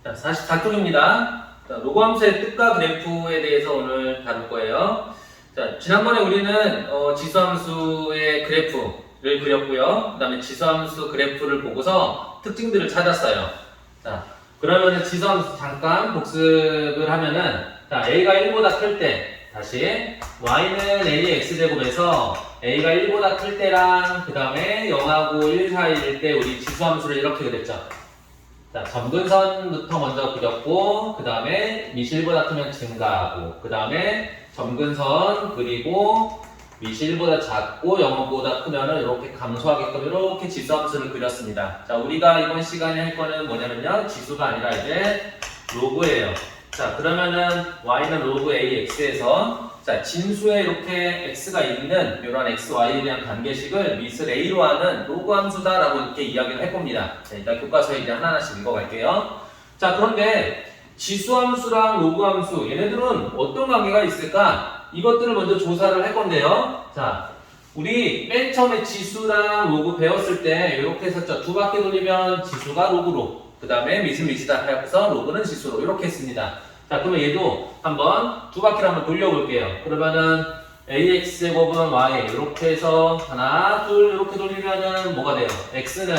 자, 44쪽입니다. 자, 로그 함수의 뜻과 그래프에 대해서 오늘 다룰 거예요. 자, 지난번에 우리는 지수함수의 그래프를 그렸고요. 그 다음에 지수함수 그래프를 보고서 특징들을 찾았어요. 자, 그러면은 지수함수 잠깐 복습을 하면은, 자, a가 1보다 클 때, 다시 y는 a의 x제곱에서 a가 1보다 클 때랑 그 다음에 0하고 1 사이일 때 우리 지수함수를 이렇게 그렸죠. 자, 점근선부터 먼저 그렸고, 그 다음에 미실보다 크면 증가하고, 그 다음에 점근선 그리고 미실보다 작고 0보다 크면은 이렇게 감소하게끔 이렇게 지수함수를 그렸습니다. 자, 우리가 이번 시간에 할 거는 뭐냐면요, 지수가 아니라 이제 로그예요. 자, 그러면은 y는 로그 ax에서 자, 진수에 이렇게 x가 있는 이런 x, y에 대한 관계식을 미술 a로 하는 로그 함수다라고 이렇게 이야기를 할 겁니다. 자, 일단 교과서에 이제 하나하나씩 읽어갈게요. 자, 그런데 지수함수랑 로그 함수 얘네들은 어떤 관계가 있을까? 이것들을 먼저 조사를 할 건데요. 자, 우리 맨 처음에 지수랑 로그 배웠을 때 이렇게 했었죠. 두 바퀴 돌리면 지수가 로그로, 그 다음에 미다 해서 로그는 지수로 이렇게 했습니다. 자, 그러면 얘도 한번 두 바퀴를 한번 돌려볼게요. 그러면은 ax제곱은 y 이렇게 해서 하나, 둘 이렇게 돌리면은 뭐가 돼요? x는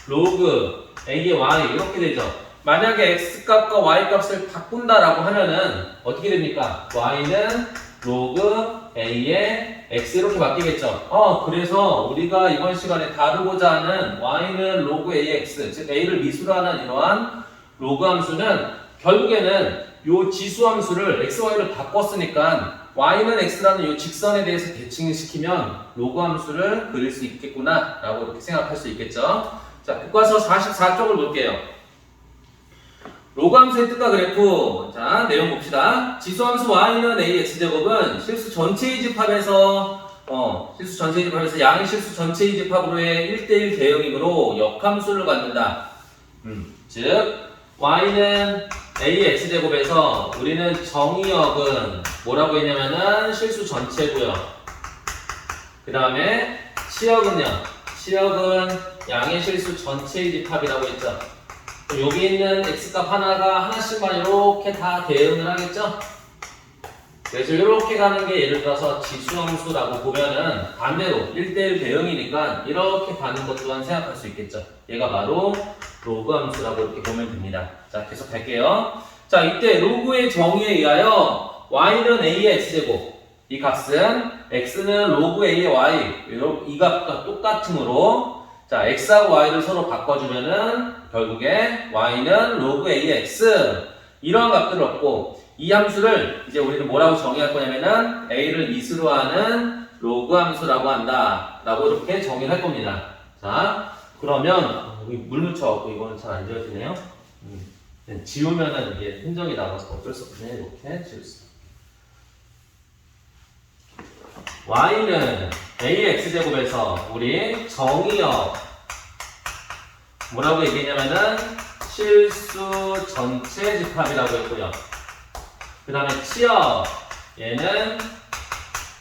로그 a의 y 이렇게 되죠. 만약에 x값과 y값을 바꾼다라고 하면은 어떻게 됩니까? y는 로그 a의 x 이렇게 바뀌겠죠. 그래서 우리가 이번 시간에 다루고자 하는 y는 로그 a의 x, 즉 a를 미수로 하는 이러한 로그 함수는 결국에는 요 지수함수를 x, y를 바꿨으니까 y는 x라는 요 직선에 대해서 대칭을 시키면 로그 함수를 그릴 수 있겠구나 라고 이렇게 생각할 수 있겠죠. 자, 교과서 44쪽을 볼게요. 로그 함수의 뜻과 그래프. 자, 내용 봅시다. 지수함수 y는 ax제곱은 실수 전체의 집합에서 양의 실수 전체의 집합으로의 1대1 대응이므로 역함수를 갖는다. 즉 y는 ax제곱에서 우리는 정의역은 뭐라고 했냐면은 실수 전체고요. 그 다음에 치역은요, 치역은 양의 실수 전체의 집합이라고 했죠. 여기 있는 x값 하나가 하나씩만 이렇게 다 대응을 하겠죠. 그래서 이렇게 가는 게 예를 들어서 지수함수라고 보면은 반대로 1대1 대응이니까 이렇게 가는 것 또한 생각할 수 있겠죠. 얘가 바로 로그 함수라고 이렇게 보면 됩니다. 자, 계속 갈게요. 자, 이때 로그의 정의에 의하여 y는 a의 x제곱, 이 값은 x는 로그 a의 y, 이 값과 똑같으므로 자, x하고 y를 서로 바꿔주면은 결국에 y는 로그 a의 x, 이러한 값들을 얻고 이 함수를 이제 우리는 뭐라고 정의할 거냐면은 a를 미수로 하는 로그 함수라고 한다 라고 이렇게 정의를 할 겁니다. 자, 그러면 여기 물 묻혀갖고 이거는 잘 안 지워지네요. 지우면은 이게 흔적이 남아서 어쩔 수 없네. 이렇게 지울 수. y는 ax제곱에서 우리 정의역 뭐라고 얘기했냐면은 실수 전체 집합이라고 했고요. 그 다음에 치역 얘는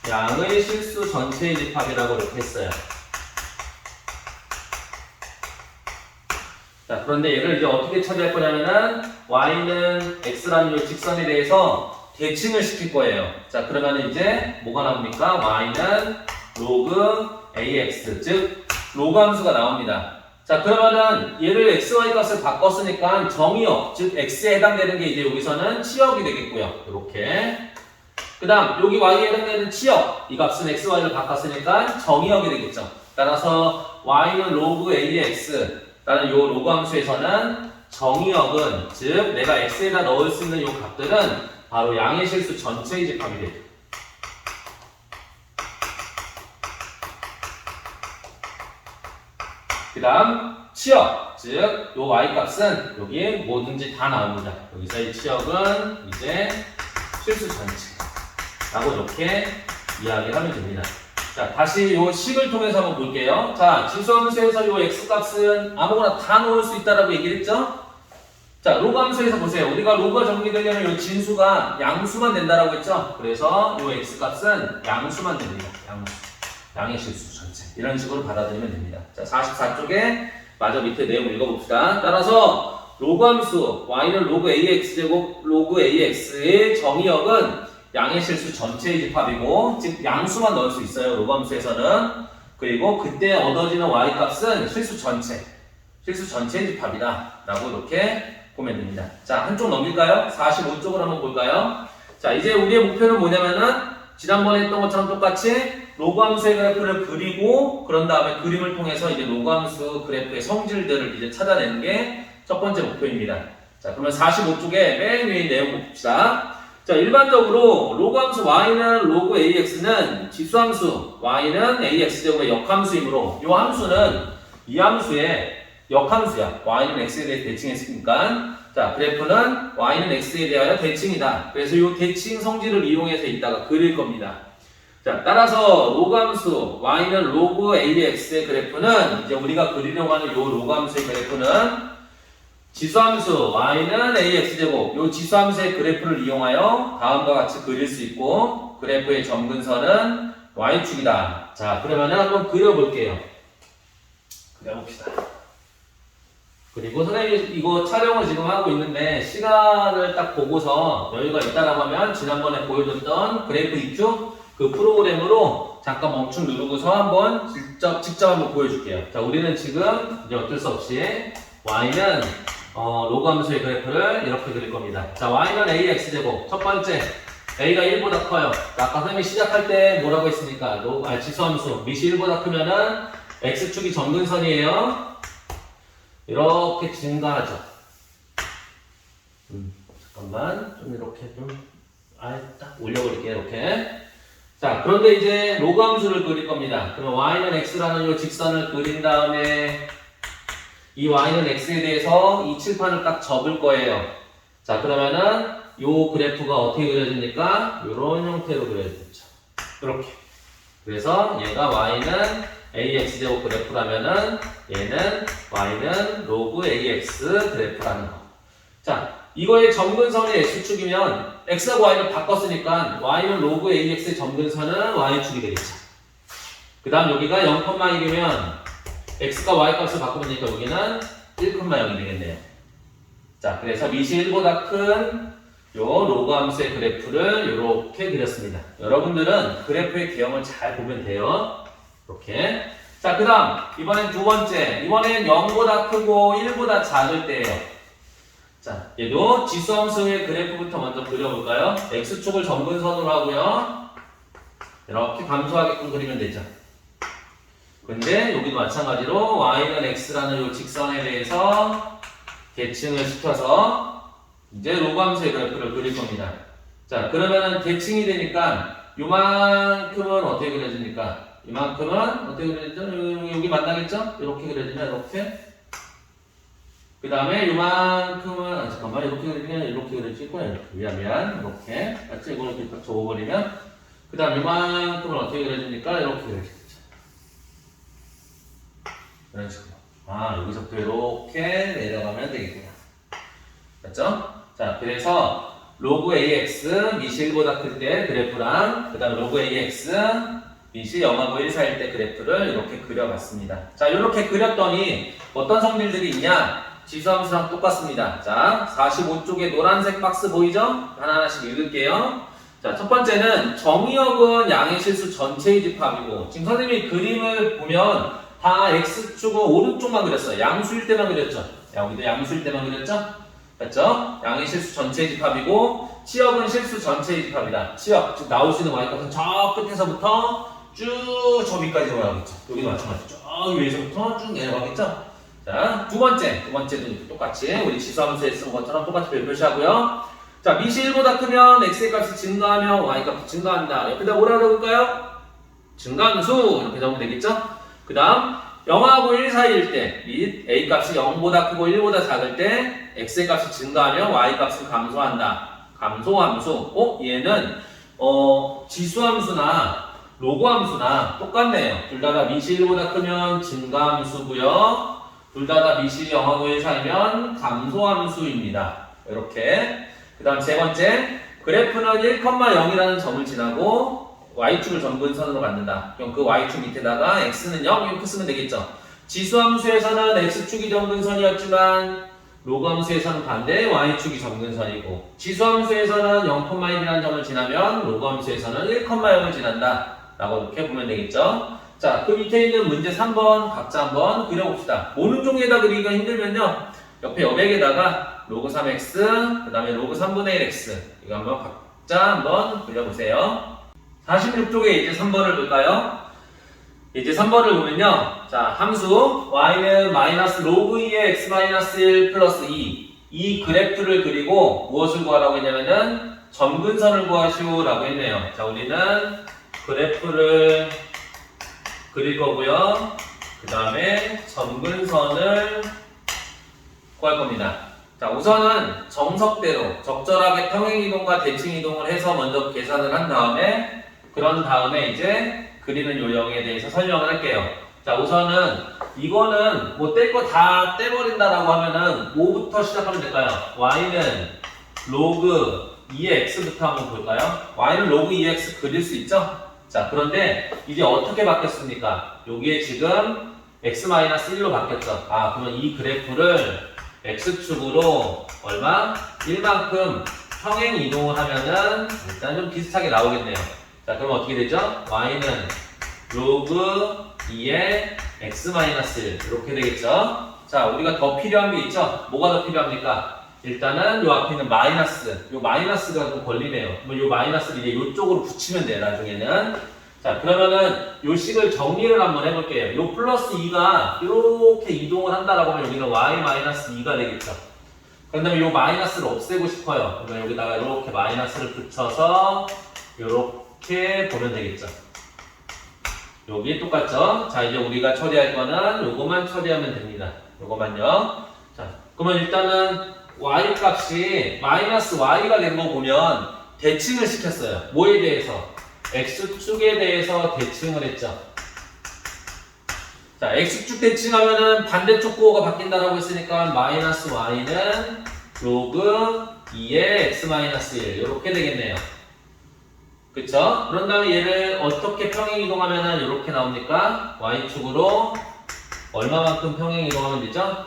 양의 실수 전체의 집합이라고 이렇게 했어요. 자, 그런데 얘를 이제 어떻게 처리할 거냐면은 y는 x라는 이 직선에 대해서 대칭을 시킬 거예요. 자, 그러면 이제 뭐가 나옵니까? y는 로그 ax, 즉 로그 함수가 나옵니다. 자, 그러면은 얘를 x, y 값을 바꿨으니까 정의역, 즉 x에 해당되는 게 이제 여기서는 치역이 되겠고요. 이렇게. 그 다음 여기 y에 해당되는 치역, 이 값은 x, y를 바꿨으니까 정의역이 되겠죠. 따라서 y는 로그 a의 x 라는 요 로그 함수에서는 정의역은, 즉 내가 x에다 넣을 수 있는 요 값들은 바로 양의 실수 전체의 집합이 되죠. 그 다음 치역, 즉 요 y값은 여기에 뭐든지 다 나옵니다. 여기서 이 치역은 이제 실수 전체라고 이렇게 이야기를 하면 됩니다. 자, 다시 요 식을 통해서 한번 볼게요. 자, 지수함수에서 요 x값은 아무거나 다 넣을 수 있다라고 얘기를 했죠? 자, 로그 함수에서 보세요. 우리가 로그가 정리되려면 요 진수가 양수만 된다라고 했죠? 그래서 요 x값은 양수만 됩니다. 양수. 양의 실수 전체. 이런 식으로 받아들이면 됩니다. 자, 44쪽에 마저 밑에 내용 읽어봅시다. 따라서 로그 함수 y는 로그 ax 제곱 로그 ax의 정의역은 양의 실수 전체의 집합이고, 즉 양수만 넣을 수 있어요, 로그 함수에서는. 그리고 그때 얻어지는 y 값은 실수 전체의 집합이다 라고 이렇게 보면 됩니다. 자, 한쪽 넘길까요? 45쪽을 한번 볼까요? 자, 이제 우리의 목표는 뭐냐면은 지난번에 했던 것처럼 똑같이 로그 함수의 그래프를 그리고, 그런 다음에 그림을 통해서 이제 로그 함수 그래프의 성질들을 이제 찾아내는 게 첫 번째 목표입니다. 자, 그러면 45쪽에 맨 위에 내용 봅시다. 자, 일반적으로 로그 함수 y는 로그 ax는 지수함수 y는 ax제곱의 역함수이므로, 이 함수는 이 함수의 역함수야. y는 x에 대해 대칭했으니까. 자, 그래프는 y는 x에 대하여 대칭이다. 그래서 이 대칭 성질을 이용해서 이따가 그릴 겁니다. 자, 따라서 로그 함수 y는 로그 ax의 그래프는, 이제 우리가 그리려고 하는 이 로그 함수의 그래프는 지수함수 y는 ax제곱, 이 지수함수의 그래프를 이용하여 다음과 같이 그릴 수 있고, 그래프의 점근선은 y축이다. 자, 그러면은 한번 그려볼게요. 그려봅시다. 그리고 선생님이 이거 촬영을 지금 하고 있는데, 시간을 딱 보고서 여유가 있다라고 하면 지난번에 보여줬던 그래프 EQ 그 프로그램으로 잠깐 멈춤 누르고서 한번 직접 한번 보여줄게요. 자, 우리는 지금 이제 어쩔 수 없이 y는 로그 함수의 그래프를 이렇게 그릴 겁니다. 자, y는 ax제곱. 첫 번째, a가 1보다 커요. 아까 선생님이 시작할 때 뭐라고 했습니까? 지수함수 밑이 1보다 크면은 x축이 점근선이에요. 이렇게 증가하죠. 잠깐만, 좀 이렇게 딱 올려버릴게요. 이렇게. 자, 그런데 이제 로그 함수를 그릴 겁니다. 그럼 y는 x라는 이 직선을 그린 다음에 이 y는 x에 대해서 이 칠판을 딱 접을 거예요. 자, 그러면은 요 그래프가 어떻게 그려집니까? 이런 형태로 그려지죠. 이렇게. 그래서 얘가 y는 ax제곱 그래프라면은 얘는 y는 로그 ax 그래프라는 거. 자, 이거의 점근선이 x축이면 x하고 y를 바꿨으니까 y는 로그 ax의 점근선은 y축이 되겠죠. 그 다음 여기가 0,1이면 x가 y 값을 바꾸면 되니까 여기는 1,0이 되겠네요. 자, 그래서 밑이 1보다 큰 요 로그 함수의 그래프를 이렇게 그렸습니다. 여러분들은 그래프의 개형을 잘 보면 돼요. 이렇게. 자, 그 다음 이번엔 두 번째. 이번엔 0보다 크고 1보다 작을 때예요. 자, 얘도 지수함수의 그래프부터 먼저 그려볼까요? x축을 점근선으로 하고요. 이렇게 감소하게끔 그리면 되죠. 근데 여기도 마찬가지로 y는 x라는 이 직선에 대해서 대칭을 시켜서 이제 로그 함수의 그래프를 그릴 겁니다. 자, 그러면은 대칭이 되니까 요만큼은 어떻게 그려집니까? 이만큼은 어떻게 그려지죠? 여기 만나겠죠? 이렇게 그려지면 이렇게. 그 다음에 요만큼은 잠깐만, 이렇게 그려지면 이렇게 그려지고, 미안 이렇게 맞지? 이걸 이렇게 딱 접어버리면, 그 다음 요만큼은 어떻게 그려집니까? 이렇게 그려지죠. 이런 식으로. 여기서부터 이렇게 내려가면 되겠구나. 맞죠? 자, 그래서 로그 ax 밑이 1보다 클 때 그래프랑, 그 다음 로그 ax 밑이 0하고 1 사이일 때 그래프를 이렇게 그려봤습니다. 자, 이렇게 그렸더니 어떤 성질들이 있냐? 지수함수랑 똑같습니다. 자, 45쪽에 노란색 박스 보이죠? 하나하나씩 읽을게요. 자, 첫 번째는 정의역은 양의 실수 전체의 집합이고, 지금 선생님이 그림을 보면 다 x축은 오른쪽만 그렸어요. 양수일 때만 그렸죠. 여기도 양수일 때만 그렸죠? 맞죠? 양의 실수 전체의 집합이고, 치역은 실수 전체의 집합이다. 치역, 즉 나올 수 있는 y값은 저 끝에서부터 쭉 저 위까지 올라가겠죠. 여기도 마찬가지죠. 저 위에서부터 쭉 내려가겠죠? 자, 두 번째도 똑같이 우리 지수함수에 쓴 것처럼 똑같이 표시하고요. 자, 밑이 1보다 크면 x의 값이 증가하면 y 값이 증가한다. 옆에다 뭐라 적을까요? 증가함수 이렇게 적으면 되겠죠? 그 다음 0하고 1 사이일 때 및 a 값이 0보다 크고 1보다 작을 때 x의 값이 증가하면 y 값은 감소한다. 감소함수. 얘는 지수함수나 로그함수나 똑같네요. 둘 다 밑이 1보다 크면 증가함수고요. 둘 다 밑이 0하고 1 사이면 감소함수입니다. 이렇게. 그 다음 세 번째, 그래프는 1,0이라는 점을 지나고 y축을 점근선으로 갖는다. 그럼 그 y축 밑에다가 x는 0 이렇게 쓰면 되겠죠. 지수함수에서는 x축이 점근선이었지만 로그 함수에서는 반대 y축이 점근선이고 지수함수에서는 0,1이라는 점을 지나면 로그 함수에서는 1,0을 지난다 라고 이렇게 보면 되겠죠. 자, 그 밑에 있는 문제 3번 각자 한번 그려봅시다. 모는 종이에다 그리기가 힘들면요 옆에 여백에다가 로그 3x 그 다음에 로그 3분의 1x 이거 한번 각자 한번 그려보세요. 46쪽에 이제 3번을 볼까요? 이제 3번을 보면요. 자, 함수 y는 마이너스 로그 2의 x 마이너스 1 플러스 2 이 그래프를 그리고 무엇을 구하라고 했냐면은 점근선을 구하시오 라고 했네요. 자, 우리는 그래프를 그릴 거고요. 그 다음에 점근선을 구할 겁니다. 자, 우선은 정석대로 적절하게 평행이동과 대칭이동을 해서 먼저 계산을 한 다음에 그런 다음에 이제 그리는 요령에 대해서 설명을 할게요. 자, 우선은 이거는 뭐 뗄 거 다 떼버린다라고 하면은 뭐부터 시작하면 될까요? y는 로그 2의 x부터 한번 볼까요? y는 로그 2의 x 그릴 수 있죠? 자, 그런데 이제 어떻게 바뀌었습니까? 여기에 지금 x-1로 바뀌었죠. 아, 그러면 이 그래프를 x축으로 얼마? 1만큼 평행 이동을 하면은 일단 좀 비슷하게 나오겠네요. 자, 그럼 어떻게 되죠? y는 로그 2의 x-1 이렇게 되겠죠? 자, 우리가 더 필요한 게 있죠? 뭐가 더 필요합니까? 일단은 요 앞에 있는 마이너스, 요 마이너스가 좀 걸리네요. 그럼 요 마이너스를 이제 요쪽으로 붙이면 돼요, 나중에는. 자, 그러면은 요 식을 정리를 한번 해볼게요. 요 플러스 2가 이렇게 이동을 한다라고 하면 여기는 y-2가 되겠죠. 그런 다음에 요 마이너스를 없애고 싶어요. 그러면 여기다가 이렇게 마이너스를 붙여서 이렇게 보면 되겠죠. 여기 똑같죠? 자, 이제 우리가 처리할 거는 요거만 처리하면 됩니다. 요거만요. 자, 그러면 일단은 y 값이 마이너스 y가 된 거 보면 대칭을 시켰어요. 뭐에 대해서? x축에 대해서 대칭을 했죠. 자, x축 대칭하면은 반대쪽 부호가 바뀐다라고 했으니까 마이너스 y는 로그 2의 x-1 이렇게 되겠네요. 그쵸? 그런 다음에 얘를 어떻게 평행 이동하면은 이렇게 나옵니까? y축으로 얼마만큼 평행 이동하면 되죠?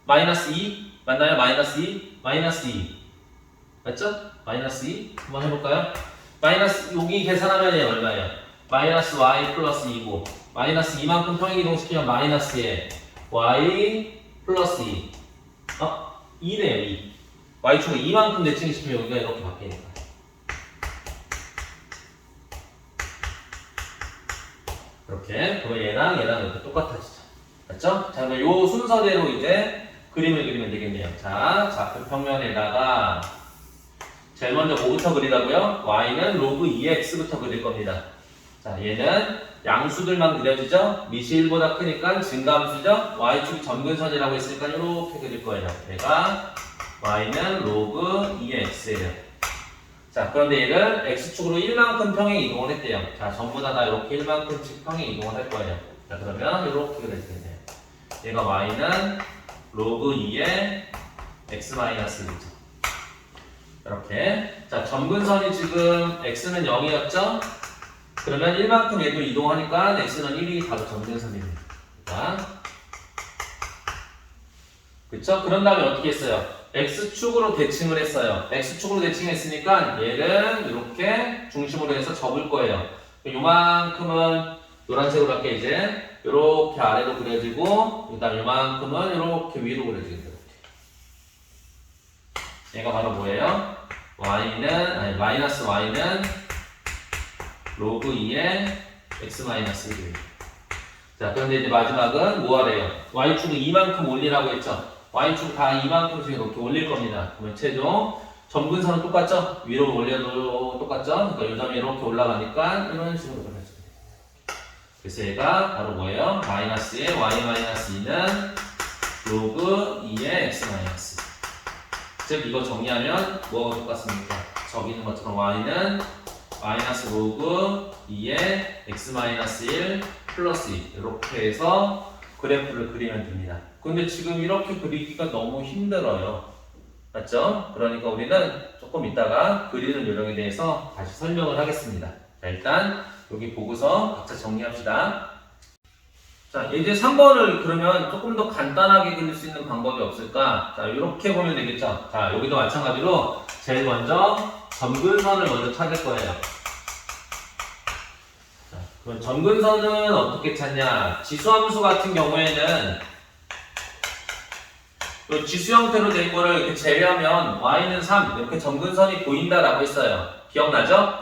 마이너스 2 맞나요? 마이너스 2? 마이너스 2 맞죠? 마이너스 2 한번 해볼까요? 마이너스 여기 계산하면 얘 얼마예요? 마이너스 y 플러스 2고 마이너스 2만큼 평행 이동시키면 마이너스 1 y 플러스 2 2네요 2 y축을 2만큼 대칭시키면 여기가 이렇게 바뀌니까 이렇게 그러면 얘랑 이렇게 똑같아지죠. 맞죠? 자, 그럼 요 순서대로 이제 그림을 그리면 되겠네요. 자, 좌표 평면에다가 제일 먼저 뭐부터 그리라고요? y는 로그 2x부터 그릴 겁니다. 자, 얘는 양수들만 그려지죠? 미시 1보다 크니까 증가함수죠? y축이 점근선이라고 했으니까 이렇게 그릴 거예요. 얘가 y는 로그 2x예요. 자, 그런데 얘를 x축으로 1만큼 평행 이동을 했대요. 자, 전부 다 이렇게 1만큼씩 평행 이동을 할 거예요. 자, 그러면 이렇게 그려지겠네요. 얘가 y는 로그 2의 x-1이죠. 이렇게. 자, 점근선이 지금 x는 0이었죠? 그러면 1만큼 얘도 이동하니까 x는 1이 바로 점근선입니다. 그쵸? 그런 다음에 어떻게 했어요? x축으로 대칭을 했어요. x축으로 대칭했으니까 얘를 이렇게 중심으로 해서 접을 거예요. 요만큼은 노란색으로 할게 이제 이렇게 아래로 그려지고 그 다음 요만큼은 이렇게 위로 그려지겠죠. 얘가 바로 뭐예요? 마이너스 y는 로그 2의 x-1입니다. 자, 그런데 이제 마지막은 뭐 하래요? y축을 이만큼 올리라고 했죠? y축 다 이만큼씩 이렇게 올릴 겁니다. 그러면 최종 점근선은 똑같죠? 위로 올려도 똑같죠? 그러니까 이 점이 이렇게 올라가니까 이런 식으로 그려집니다. 그래서 얘가 바로 뭐예요? 마이너스의 y-2는 로그 2의 x-. 즉 이거 정리하면 뭐가 똑같습니까? 저기 있는 것처럼 y는 마이너스 로그 2의 x-1 플러스 2 이렇게 해서 그래프를 그리면 됩니다. 근데 지금 이렇게 그리기가 너무 힘들어요. 맞죠? 그러니까 우리는 조금 이따가 그리는 요령에 대해서 다시 설명을 하겠습니다. 자, 일단 여기 보고서 각자 정리합시다. 자, 이제 3번을 그러면 조금 더 간단하게 그릴 수 있는 방법이 없을까? 자, 이렇게 보면 되겠죠? 자, 여기도 마찬가지로 제일 먼저 점근선을 먼저 찾을 거예요. 자, 그럼 점근선은 어떻게 찾냐? 지수함수 같은 경우에는 이 지수 형태로 된 거를 이렇게 제외하면 y는 3 이렇게 점근선이 보인다라고 했어요. 기억나죠?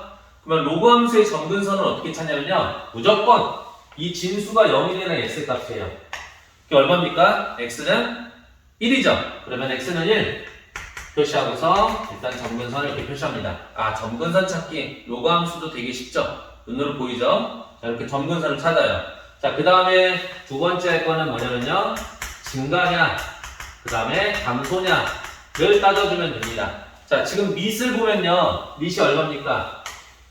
그러면 로그 함수의 점근선은 어떻게 찾냐면요. 무조건 이 진수가 0이 되는 x값이에요. 그게 얼마입니까? x는 1이죠. 그러면 x는 1 표시하고서 일단 점근선을 이렇게 표시합니다. 아, 점근선 찾기 로그 함수도 되게 쉽죠? 눈으로 보이죠? 자, 이렇게 점근선을 찾아요. 자, 그 다음에 두 번째 할 거는 뭐냐면요. 증가냐 그 다음에 감소냐를 따져주면 됩니다. 자, 지금 밑을 보면요. 밑이 얼마입니까?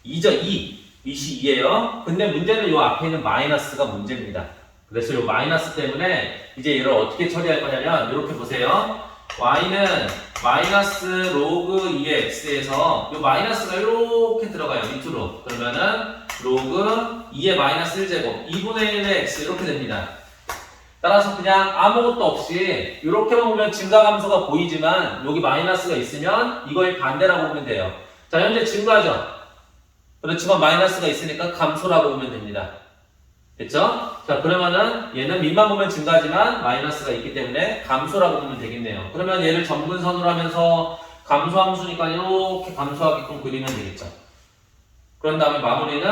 2죠, 2. 밑이 2예요. 근데 문제는 요 앞에 있는 마이너스가 문제입니다. 그래서 요 마이너스 때문에 이제 얘를 어떻게 처리할 거냐면 이렇게 보세요. y는 마이너스 로그 2의 x에서 요 마이너스가 이렇게 들어가요. 밑으로. 그러면은 로그 2의 마이너스 1제곱 2분의 1의 x 이렇게 됩니다. 따라서 그냥 아무것도 없이 이렇게만 보면 증가감소가 보이지만 여기 마이너스가 있으면 이거의 반대라고 보면 돼요. 자, 현재 증가죠. 그렇지만 마이너스가 있으니까 감소라고 보면 됩니다. 됐죠? 자, 그러면은 얘는 밑만 보면 증가지만 마이너스가 있기 때문에 감소라고 보면 되겠네요. 그러면 얘를 점근선으로 하면서 감소함수니까 이렇게 감소하게끔 그리면 되겠죠. 그런 다음에 마무리는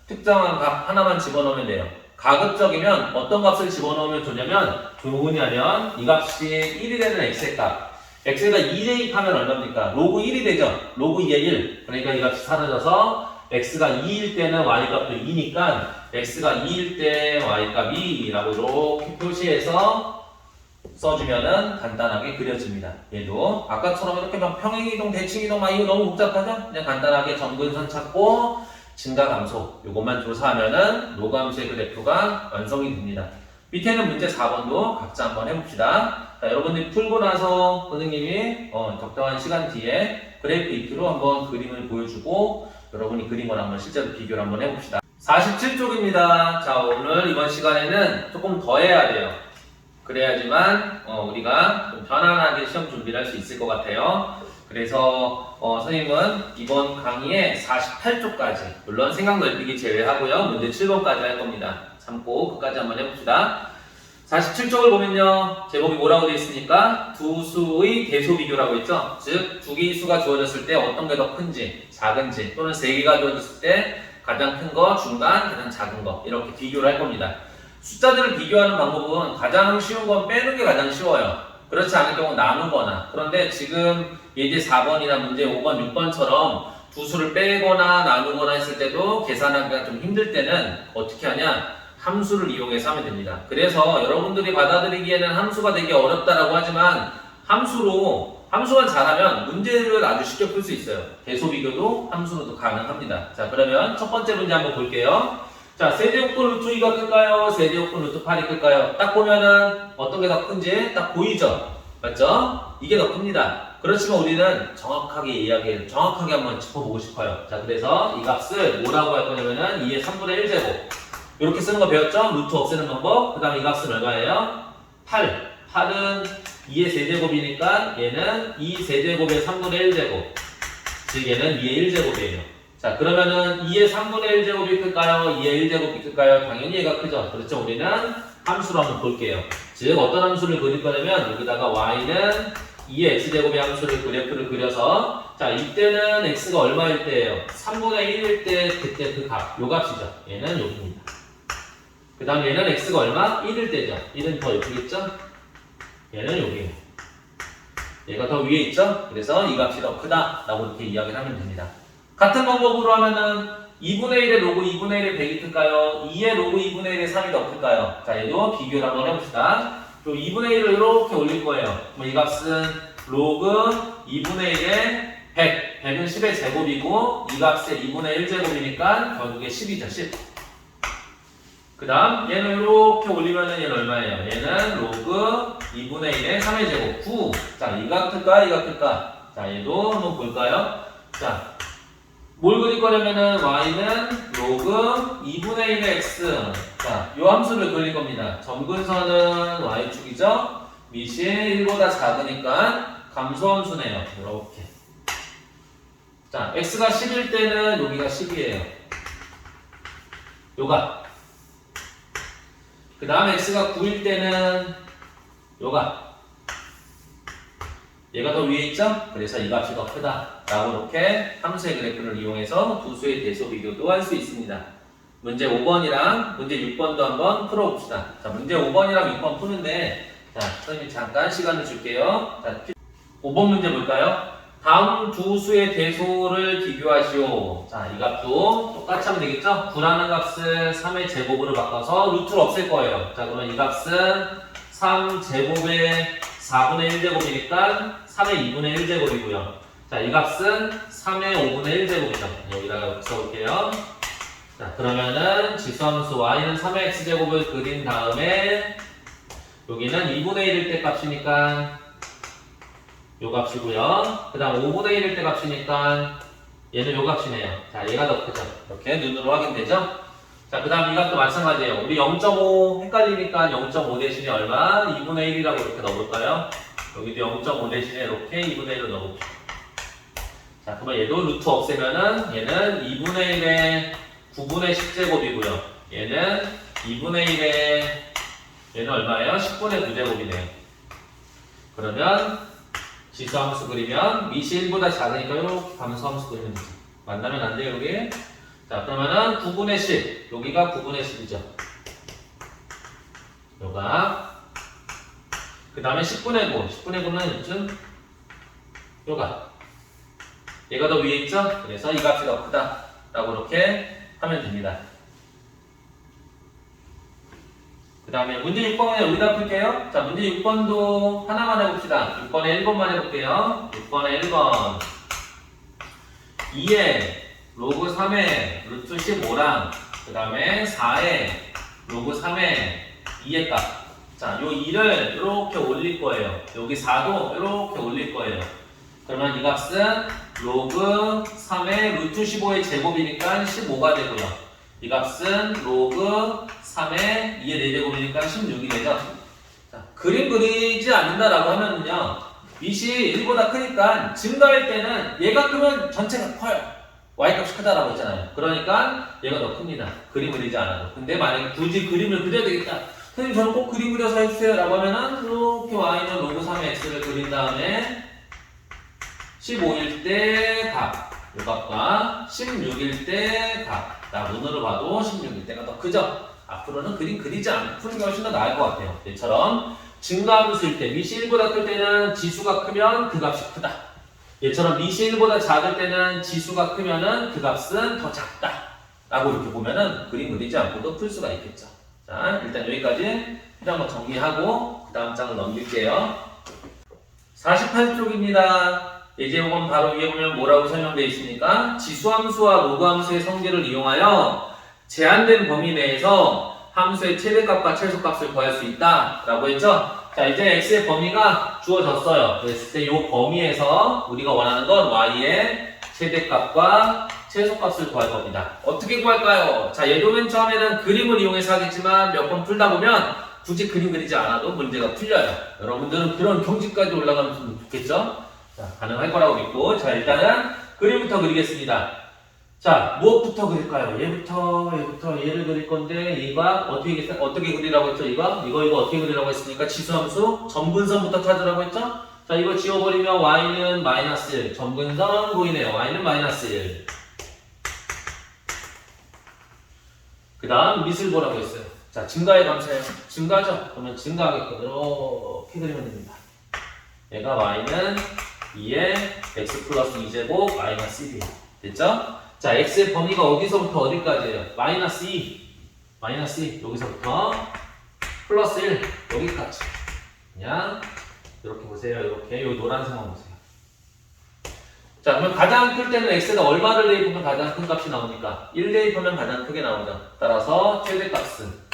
특정한 값 하나만 집어넣으면 돼요. 가급적이면 어떤 값을 집어넣으면 좋냐면 이 값이 1이 되는 x의 값. x에다 2 대입하면 얼마입니까? 로그 1이 되죠? 로그 2의 1. 그러니까 이 값이 사라져서 x가 2일 때는 y값도 2니까 x가 2일 때 y값 2라고 이렇게 표시해서 써주면은 간단하게 그려집니다. 얘도 아까처럼 이렇게 막 평행이동, 대칭이동 막 이거 너무 복잡하죠? 그냥 간단하게 점근선 찾고 증가 감소 요것만 조사하면은 로그 함수의 그래프가 완성이 됩니다. 밑에는 문제 4번도 각자 한번 해봅시다. 자, 여러분들이 풀고 나서 선생님이 적당한 시간 뒤에 그래프 익히로 한번 그림을 보여주고 여러분이 그린 걸 한번 실제로 비교를 한번 해봅시다. 47쪽입니다. 자, 오늘 이번 시간에는 조금 더 해야 돼요. 그래야지만 우리가 좀 편안하게 시험 준비를 할 수 있을 것 같아요. 그래서 선생님은 이번 강의에 48쪽까지 물론 생각 넓히기 제외하고요. 문제 7번까지 할 겁니다. 참고 끝까지 한번 해봅시다. 47쪽을 보면요. 제목이 뭐라고 되어 있습니까? 두 수의 대소 비교라고 했죠. 즉, 두 개의 수가 주어졌을 때 어떤 게 더 큰지, 작은지 또는 세 개가 주어졌을 때 가장 큰 거, 중간, 가장 작은 거 이렇게 비교를 할 겁니다. 숫자들을 비교하는 방법은 가장 쉬운 건 빼는 게 가장 쉬워요. 그렇지 않을 경우 나누거나. 그런데 지금 예제 4번이나 문제 5번, 6번처럼 두 수를 빼거나 나누거나 했을 때도 계산하기가 좀 힘들 때는 어떻게 하냐? 함수를 이용해서 하면 됩니다. 그래서 여러분들이 받아들이기에는 함수가 되게 어렵다라고 하지만 함수만 잘하면 문제를 아주 쉽게 풀 수 있어요. 대소 비교도 함수로도 가능합니다. 자, 그러면 첫 번째 문제 한번 볼게요. 자, 세제곱근 루트 2가 클까요? 세제곱근 루트 8이 클까요? 딱 보면은 어떤 게 더 큰지 딱 보이죠? 맞죠? 이게 더 큽니다. 그렇지만 우리는 정확하게 한번 짚어보고 싶어요. 자, 그래서 이 값을 뭐라고 할 거냐면은 2의 3분의 1제곱. 이렇게 쓰는 거 배웠죠? 루트 없애는 방법. 그 다음에 이 값은 얼마예요? 8. 8은 2의 세제곱이니까 얘는 2 세제곱의 3분의 1제곱. 즉 얘는 2의 1제곱이에요. 자, 그러면은 2의 3분의 1제곱이 클까요? 2의 1제곱이 클까요? 당연히 얘가 크죠. 그렇죠? 우리는 함수로 한번 볼게요. 즉 어떤 함수를 그릴 거냐면 여기다가 y는 2의 x제곱의 함수를 그래프를 그려서 자, 이때는 x가 얼마일 때예요? 3분의 1일 때 그때 그 값, 요 값이죠. 얘는 여기입니다. 그 다음 얘는 x가 얼마? 1일 때죠. 1은 더 예쁘겠죠? 얘는 여기. 얘가 더 위에 있죠? 그래서 이 값이 더 크다 라고 이렇게 이야기를 하면 됩니다. 같은 방법으로 하면은 2분의 1의 로그 2분의 1의 100이 클까요? 2의 로그 2분의 1의 3이 더 클까요? 자, 얘도 비교를 한번 해봅시다. 또 2분의 1을 이렇게 올릴 거예요. 그럼 이 값은 로그 2분의 1의 100. 100은 10의 제곱이고 이 값의 2분의 1제곱이니까 결국에 10이죠. 10. 그 다음 얘는 이렇게 올리면은 얘는 얼마예요? 얘는 로그 2분의 1의 3의 제곱 9. 자, 이가 클까? 이가 클까? 자, 얘도 한번 볼까요? 자, 뭘 그릴 거냐면은 y는 로그 2분의 1의 x 자, 요 함수를 그릴 겁니다. 점근선은 y축이죠? 밑이 1보다 작으니까 감소함수네요. 이렇게. 자, x가 10일 때는 여기가 10이에요. 요가. 그 다음에 x가 9일 때는 요가. 얘가 더 위에 있죠? 그래서 이 값이 더 크다. 라고 이렇게 함수의 그래프를 이용해서 두 수의 대소 비교도 할 수 있습니다. 문제 5번이랑 문제 6번도 한번 풀어봅시다. 자, 문제 5번이랑 6번 푸는데, 자, 선생님이 잠깐 시간을 줄게요. 자, 5번 문제 볼까요? 다음 두 수의 대소를 비교하시오. 자, 이 값도 똑같이 하면 되겠죠? 9라는 값을 3의 제곱으로 바꿔서 루트를 없앨 거예요. 자, 그러면 이 값은 3제곱의 4분의 1제곱이니까 3의 2분의 1제곱이고요. 자, 이 값은 3의 5분의 1제곱이죠. 여기다가 써볼게요. 자, 그러면은 지수함수 y는 3의 x제곱을 그린 다음에 여기는 2분의 1일 때 값이니까 요 값이고요. 그 다음 5분의 1일 때 값이니까 얘는 요 값이네요. 자, 얘가 더 크죠. 이렇게 눈으로 확인되죠? 자, 그 다음 이 값도 마찬가지예요. 우리 0.5 헷갈리니까 0.5 대신에 얼마? 2분의 1이라고 이렇게 넣어볼까요? 여기도 0.5 대신에 이렇게 2분의 1로 넣어볼게요. 자, 그러면 얘도 루트 없애면은 얘는 2분의 1에 9분의 10제곱이고요. 얘는 2분의 1에 얘는 얼마예요? 10분의 9제곱이네요. 그러면 지수함수 그리면 밑이 1보다 작으니까 이렇게 감소함수 그리면 되죠. 만나면 안 돼요, 여기. 자, 그러면은 9분의 10. 여기가 9분의 10이죠. 요가. 그 다음에 10분의 9. 10분의 9는 요즘 요가. 얘가 더 위에 있죠? 그래서 이 값이 더 크다. 라고 이렇게 하면 됩니다. 그 다음에 문제 6번에 여기다 풀게요. 자, 문제 6번도 하나만 해봅시다. 6번에 1번만 해볼게요. 6번에 1번. 2에 로그 3에 루트 15랑 그 다음에 4에 로그 3에 2의 값. 자, 요 2를 이렇게 올릴 거예요. 여기 4도 이렇게 올릴 거예요. 그러면 이 값은 로그 3의 루트 15의 제곱이니까 15가 되고요. 이 값은 로그 3의 2의 4제곱이니까 16이 되죠. 자, 그림 그리지 않는다라고 하면요. 밑이 1보다 크니까 증가할 때는 얘가 크면 전체가 커요. y값이 크다라고 했잖아요. 그러니까 얘가 더 큽니다. 그림 그리지 않아도. 근데 만약에 굳이 그림을 그려야 되겠다. 선생님 저는 꼭 그림 그려서 해주세요. 라고 하면은 이렇게 y는 로그 3의 x를 그린 다음에 15일 때 값, 요 값과 16일 때 값. 나 눈으로 봐도 16일 때가 더 크죠? 앞으로는 그림 그리지 않고 푸는 게 훨씬 더 나을 것 같아요. 얘처럼 증가함수일 때, 밑이 1보다 클 때는 지수가 크면 그 값이 크다. 얘처럼 밑이 1보다 작을 때는 지수가 크면은 그 값은 더 작다. 라고 이렇게 보면은 그림 그리지 않고도 풀 수가 있겠죠. 자, 일단 여기까지 한번 정리하고 그 다음 장을 넘길게요. 48쪽입니다. 예제목은 바로 위에 보면 뭐라고 설명되어 있습니까? 지수함수와 로그함수의 성질을 이용하여 제한된 범위 내에서 함수의 최대값과 최소값을 구할 수 있다 라고 했죠? 자, 이제 x의 범위가 주어졌어요. 그랬을 때 이 범위에서 우리가 원하는 건 y의 최대값과 최소값을 구할 겁니다. 어떻게 구할까요? 자, 얘도 맨 처음에는 그림을 이용해서 하겠지만 몇 번 풀다 보면 굳이 그림 그리지 않아도 문제가 풀려요. 여러분들은 그런 경지까지 올라가면 좋겠죠? 자, 가능할 거라고 믿고, 자, 일단은 그림부터 그리겠습니다. 자, 무엇부터 그릴까요? 얘부터 얘를 그릴 건데, 얘가 어떻게 그리라고 했죠? 이거 어떻게 그리라고 했습니까? 지수함수, 점근선부터 찾으라고 했죠? 자, 이거 지워버리면 y는 마이너스 1, 점근선 보이네요. y는 마이너스 1. 그 다음 밑을 보라고 했어요. 자, 증가의 감소예요. 증가죠? 그러면 증가하게끔 이렇게 그리면 됩니다. 얘가 y는 2에 x 플러스 2제곱 마이너스 1이에요. 됐죠? 자, x의 범위가 어디서부터 어디까지예요? 마이너스 2. 마이너스 2. 여기서부터 플러스 1. 여기까지. 그냥 이렇게 보세요. 이렇게. 요 노란색만 보세요. 자, 그러면 가장 클 때는 x가 얼마를 대입하면 가장 큰 값이 나오니까 1 대입하면 가장 크게 나오죠. 따라서 최대값은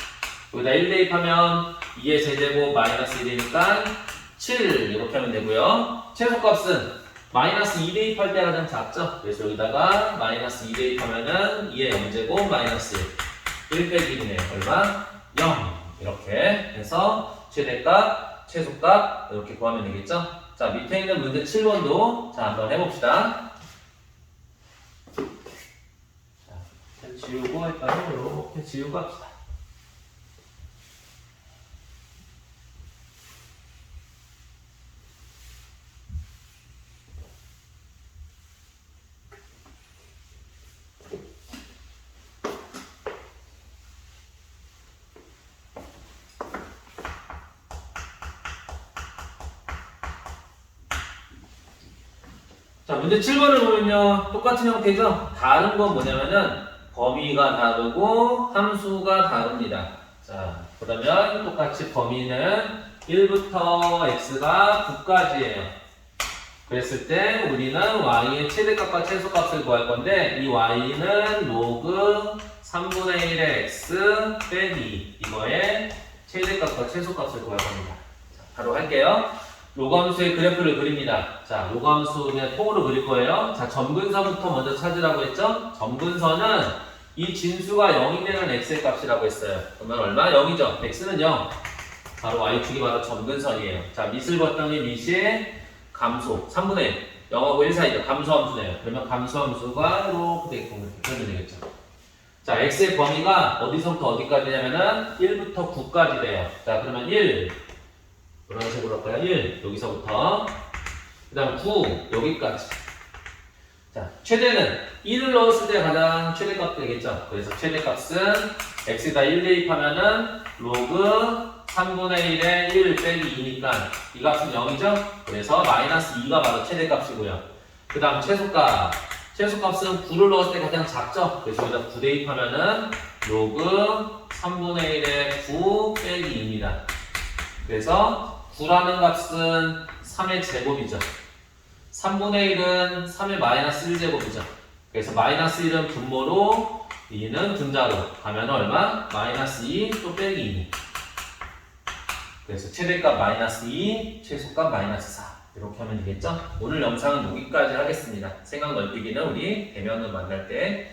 여기다 1 대입하면 2의 제제곱 마이너스 1이니까 7 이렇게 하면 되고요. 최소값은 마이너스 2 대입할 때가 가장 작죠. 그래서 여기다가 마이너스 2 대입하면은 2의 0제곱 마이너스 1. 1 빼기 1이네. 얼마? 0. 이렇게 해서 최대값, 최소값 이렇게 구하면 되겠죠? 자, 밑에 있는 문제 7번도 자, 한번 해봅시다. 자, 지우고 할까요? 이렇게 지우고 합시다. 자, 문제 7번을 보면요. 똑같은 형태죠? 다른 건 뭐냐면은 범위가 다르고 함수가 다릅니다. 자, 그러면 똑같이 범위는 1부터 x가 9까지예요. 그랬을 때 우리는 y의 최대값과 최소값을 구할 건데 이 y는 로그 3분의 1의 x 빼기 이거의 최대값과 최소값을 구할 겁니다. 자, 바로 할게요. 로그함수의 그래프를 그립니다. 자, 로그함수 그냥 통으로 그릴 거예요. 자, 점근선부터 먼저 찾으라고 했죠? 점근선은 이 진수가 0이 되는 x의 값이라고 했어요. 그러면 얼마? 0이죠. x는 0. 바로 y축이 바로 점근선이에요. 자, 밑을 봤더니 밑이 감소. 3분의 1. 0하고 1 사이죠. 감소함수네요. 그러면 감소함수가 이렇게 되고 이렇게 표현이 되겠죠. 자, x의 범위가 어디서부터 어디까지냐면은 1부터 9까지 돼요. 자, 그러면 1. 이런 식으로 할까요? 1 여기서부터 그 다음 9 여기까지. 자, 최대는 1을 넣었을 때 가장 최대값 되겠죠. 그래서 최대값은 x에다 1 대입하면은 로그 3분의 1에 1 빼기 2니까 이 값은 0이죠. 그래서 마이너스 2가 바로 최대값이고요. 그 다음 최소값. 최소값은 9를 넣었을 때 가장 작죠. 그래서 여기다 9 대입하면은 로그 3분의 1에 9 빼기 2입니다. 그래서 9라는 값은 3의 제곱이죠. 3분의 1은 3의 마이너스 1제곱이죠. 그래서 마이너스 1은 분모로 2는 분자로 가면 얼마? 마이너스 2 또 빼기 2. 그래서 최대값 마이너스 2, 최소값 마이너스 4. 이렇게 하면 되겠죠? 오늘 영상은 여기까지 하겠습니다. 생각 넓히기는 우리 대면을 만날 때